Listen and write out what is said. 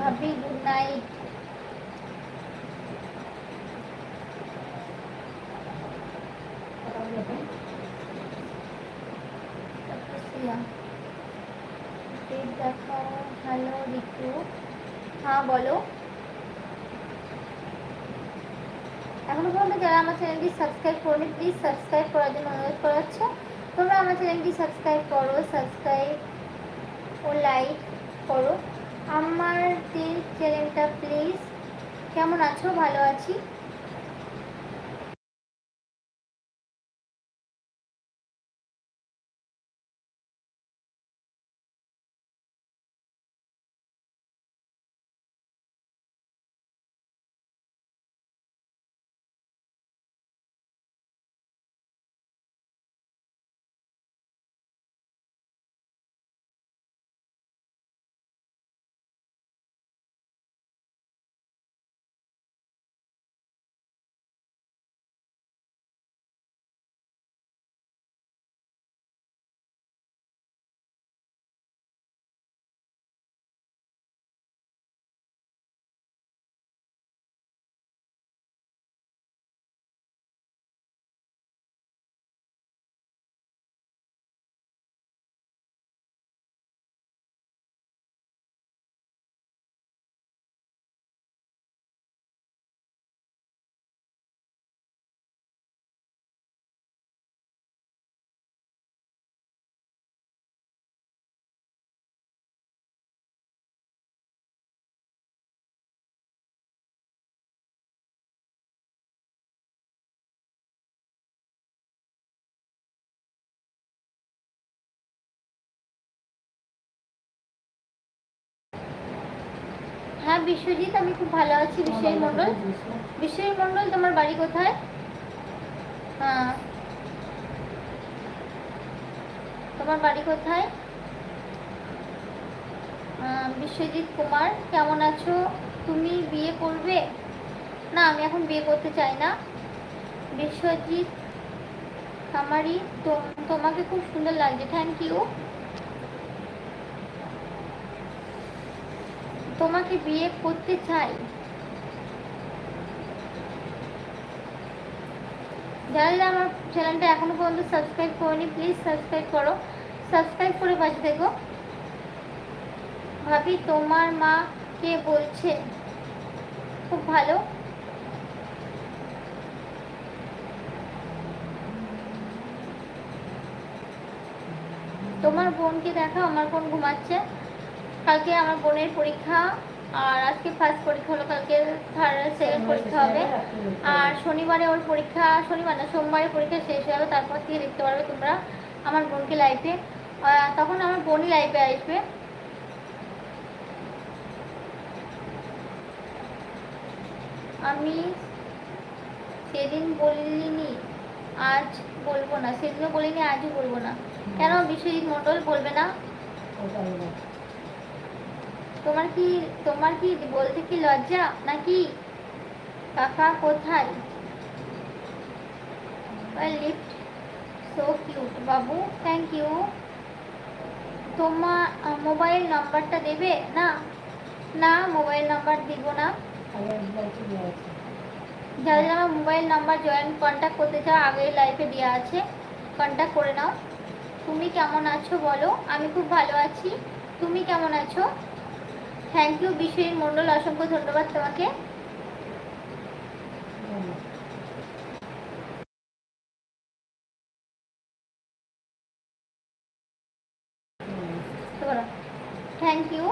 ভাবি good night. দেখাও। Hello Ritu, হ্যাঁ বলো। এখনো পর্যন্ত যারা আমার চ্যানেলটি সাবস্ক্রাইব করোনি প্লিজ সাবস্ক্রাইব করার জন্য অনুরোধ করা হচ্ছে। তোমরা আমার চ্যানেলটি সাবস্ক্রাইব করো, সাবস্ক্রাইব ও লাইক করো আমার চ্যানেলটা প্লিজ। কেমন আছো? ভালো আছি। হ্যাঁ বিশ্বজিৎ, আমি খুব ভালো আছি। বিশ্বজিৎ মণ্ডল, বিশ্বজিৎ মণ্ডল তোমার বাড়ি কোথায়? হ্যাঁ, তোমার বাড়ি কোথায়? বিশ্বজিৎ কুমার, কেমন আছো? তুমি বিয়ে করবে? না, আমি এখন বিয়ে করতে চাই না। বিশ্বজিৎ কামারি, তোমাকে খুব সুন্দর লাগছে। Thank you. তোমাকে বিয়ে করতে চাই। যারা যারা আমার চ্যানেলটা এখনো পর্যন্ত সাবস্ক্রাইব করোনি প্লিজ সাবস্ক্রাইব করো, সাবস্ক্রাইব করে পাশে থেকো। ভাবি তোমার মা কে বলছে? খুব ভালো। তোমার বোনকে দেখাও, আমার বোন ঘুমাচ্ছে। কালকে আমার বোনের পরীক্ষা, আর আজকে ফার্স্ট পরীক্ষা হলো, কালকে সেকেন্ড পরীক্ষা হবে, আর শনিবারে ওর পরীক্ষা, শনিবার না সোমবারে পরীক্ষা শেষ হয়ে যাবে। তারপর থেকে দেখতে পারবে তোমরা আমার বোনকে লাইভে, তখন আমার বোনই লাইভে আসবে। আমি সেদিন বলিনি, আজ বলবো না। সেদিনও বলিনি, আজও বলবো না। কেন বিশ্বজিৎ মণ্ডল বলবে না? তোমার কি বলতে কি লজ্জা নাকি? কাকা কোথায়? Lift so cute Babu, thank you. তোমার মোবাইল নাম্বারটা দেবে? না না, মোবাইল নাম্বার দিব না। যারা যারা আমার মোবাইল নাম্বার কন্ট্যাক্ট করতে চাও আগের লাইফে দেওয়া আছে, কন্ট্যাক্ট করে নাও। তুমি কেমন আছো বলো? আমি খুব ভালো আছি। তুমি কেমন আছো? থ্যাংক ইউ বিশ্বজিৎ মণ্ডল, অসংখ্য ধন্যবাদ তোমাকে। Thank you.